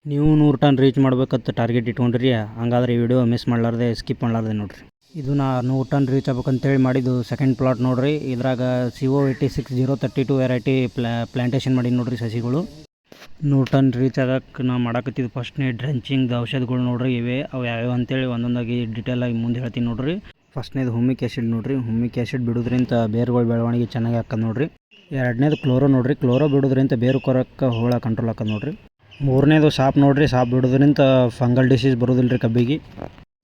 ನೀವು 100 ton reach ಮಾಡ್ಬೇಕಂತ target ಇಟ್ಕೊಂಡ್ರಿ, ಹಂಗಾದ್ರೆ ಈ ವಿಡಿಯೋ ಮಿಸ್ ಮಾಡಲಾರ್ದೆ ಸ್ಕಿಪ್ ಮಾಡಲಾರ್ದೆ ನೋಡಿರಿ. ಇದು ನಾ 100 ಟನ್ ರೀಚ್ ಆಗ್ಬೇಕಂತೇಳಿ ಮಾಡಿದ್ದು ಸೆಕೆಂಡ್ ಪ್ಲಾಟ್ ನೋಡಿರಿ. ಇದ್ರಾಗ CO86-032 ವೆರೈಟಿ ಪ್ಲ್ಯಾಂಟೇಷನ್ ಮಾಡಿ ನೋಡಿರಿ ಸಸಿಗಳು. 100 ಟನ್ ರೀಚ್ ಆಗಕ್ಕೆ ನಾ ಮಾಡಕತ್ತಿದ್ದು ಫಸ್ಟ್ನೇ ಡ್ರೆಂಚಿಂಗ್ ಔಷಧಿಗಳು ನೋಡಿರಿ. ಅವು ಯಾವ್ಯಾವ ಅಂತೇಳಿ ಒಂದೊಂದಾಗಿ ಡೀಟೇಲಾಗಿ ಮುಂದೆ ಹೇಳ್ತೀನಿ ನೋಡಿರಿ. ಫಸ್ಟ್ನೇದು ಹುಮಿಕ್ ಆ್ಯಸಿಡ್ ನೋಡಿರಿ. ಹುಮಿಕ್ ಆ್ಯಸಿಡ್ ಬಿಡೋದ್ರಿಂದ ಬೇರುಗಳ ಬೆಳವಣಿಗೆ ಚೆನ್ನಾಗಿ ಹಾಕದ್ ನೋಡಿರಿ. ಎರಡನೇದು ಕ್ಲೋರೋ ನೋಡಿರಿ. ಕ್ಲೋರೋ ಬಿಡೋದ್ರಿಂದ ಬೇರು ಕೊರಕ್ಕೆ ಹುಳ ಕಂಟ್ರೋಲ್ ಹಾಕದ್ ನೋಡಿರಿ. ಮೂರನೇದು ಸಾಪ್ ನೋಡಿರಿ. ಸಾಪ್ ಬಿಡೋದ್ರಿಂದ ಫಂಗಲ್ ಡಿಸೀಸ್ ಬರೋದಿಲ್ಲ ರೀ ಕಬ್ಬಿಗೆ.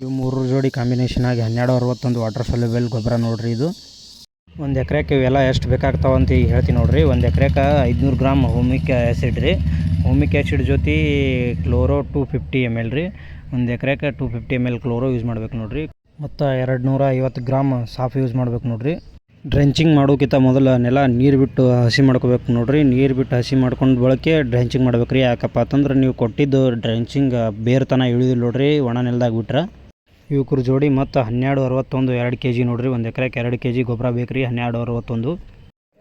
ಇವು 3 ಜೋಡಿ ಕಾಂಬಿನೇಷನ್ ಆಗಿ 1261 ವಾಟರ್ ಸೊಲ್ಯುಬಲ್ ಗೊಬ್ಬರ ನೋಡಿರಿ. ಇದು ಒಂದು ಎಕರೆಗೆ ಇವೆಲ್ಲ ಎಷ್ಟು ಬೇಕಾಗ್ತಾವಂತ ಈಗ ಹೇಳ್ತೀನಿ ನೋಡಿರಿ. ಒಂದು ಎಕರೆಗೆ 500 ಗ್ರಾಮ್ ಹುಮಿಕ್ ಆ್ಯಸಿಡ್ ರೀ. ಹುಮಿಕ್ ಆ್ಯಸಿಡ್ ಜೊತೆ ಕ್ಲೋರೋ 250 ml ರೀ. ಒಂದು ಎಕರೆಗೆ 250 ml ಕ್ಲೋರೋ ಯೂಸ್ ಮಾಡ್ಬೇಕು ನೋಡಿರಿ. ಮತ್ತು 250 ಗ್ರಾಮ್ ಸಾಫ್ ಯೂಸ್ ಮಾಡ್ಬೇಕು ನೋಡಿರಿ. ಡ್ರೆಂಚಿಂಗ್ ಮಾಡೋಕ್ಕಿಂತ ಮೊದಲು ನೆಲ ನೀರು ಬಿಟ್ಟು ಹಸಿ ಮಾಡ್ಕೋಬೇಕು ನೋಡಿರಿ. ನೀರು ಬಿಟ್ಟು ಹಸಿ ಮಾಡ್ಕೊಂಡು ಬಳಕೆ ಡ್ರೆಂಚಿಂಗ್ ಮಾಡ್ಬೇಕು ರೀ. ಯಾಕಪ್ಪ ಅಂತಂದ್ರೆ ನೀವು ಕೊಟ್ಟಿದ್ದು ಡ್ರೆಂಚಿಂಗ್ ಬೇರೆ ತನ ಇಳಿದಿಲ್ಲ ನೋಡಿರಿ ಒಣ ನೆಲದಾಗ ಬಿಟ್ರೆ. ಇವಕ್ರ ಜೋಡಿ ಮತ್ತು 1261 2 kg ನೋಡಿರಿ. ಒಂದು ಎಕರೆಗೆ 2 kg ಗೊಬ್ಬರ ಬೇಕು ರೀ. 1261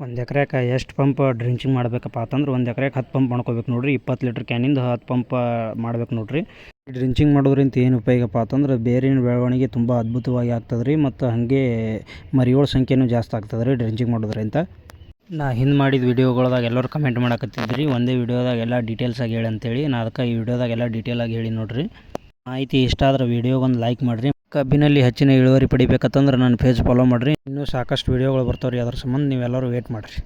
ಒಂದು ಎಕರೆಗೆ ಎಷ್ಟು ಪಂಪ್ ಡ್ರೆಂಚಿಂಗ್ ಮಾಡಬೇಕಪ್ಪ ಅಂತಂದ್ರೆ ಒಂದು ಎಕರೆಗೆ 10 ಪಂಪ್ ಮಾಡ್ಕೋಬೇಕು ನೋಡಿರಿ. 20 ಲೀಟ್ರ್ ಕ್ಯಾನಿಂದ 10 ಪಂಪ್ ಮಾಡ್ಬೇಕು ನೋಡಿರಿ. ಡ್ರೆಂಚಿಂಗ್ ಮಾಡೋದ್ರಿಂದ ಏನು ಉಪಯೋಗಪ್ಪ ಅಂತಂದ್ರೆ ಬೇರಿನ ಬೆಳವಣಿಗೆ ತುಂಬ ಅದ್ಭುತವಾಗಿ ಆಗ್ತದೆ ರೀ. ಮತ್ತು ಹಾಗೆ ಮರಿಗಳ ಸಂಖ್ಯೆನೂ ಜಾಸ್ತಿ ಆಗ್ತದೆ ರೀ ಡ್ರೆಂಚಿಂಗ್ ಮಾಡೋದ್ರಿಂದ. ನಾ ಹಿಂದೆ ಮಾಡಿದ ವೀಡಿಯೋಗಳ್ದಾಗ ಎಲ್ಲರೂ ಕಮೆಂಟ್ ಮಾಡಕತ್ತಿದ್ರಿ ಒಂದೇ ವೀಡಿಯೋದಾಗ ಎಲ್ಲ ಡೀಟೇಲ್ಸಾಗಿ ಹೇಳಿ ಅಂತೇಳಿ. ನಾ ಅದಕ್ಕೆ ಈ ವಿಡಿಯೋದಾಗ ಎಲ್ಲ ಡೀಟೇಲಾಗಿ ಹೇಳಿ ನೋಡಿರಿ. ಮಾಹಿತಿ ಇಷ್ಟ ಆದ್ರೆ ವೀಡಿಯೋಗೊಂದು ಲೈಕ್ ಮಾಡಿರಿ. ಕಬ್ಬಿನಲ್ಲಿ ಹೆಚ್ಚಿನ ಇಳುವರಿ ಪಡಿಬೇಕಂತಂದ್ರೆ ನನ್ನ ಪೇಜ್ ಫಾಲೋ ಮಾಡಿರಿ. ಇನ್ನೂ ಸಾಕಷ್ಟು ವೀಡಿಯೋಗಳು ಬರ್ತಾವೆ ರೀ. ಅದ್ರ ಸಂಬಂಧ ನೀವೆಲ್ಲರೂ ವೇಟ್ ಮಾಡಿರಿ.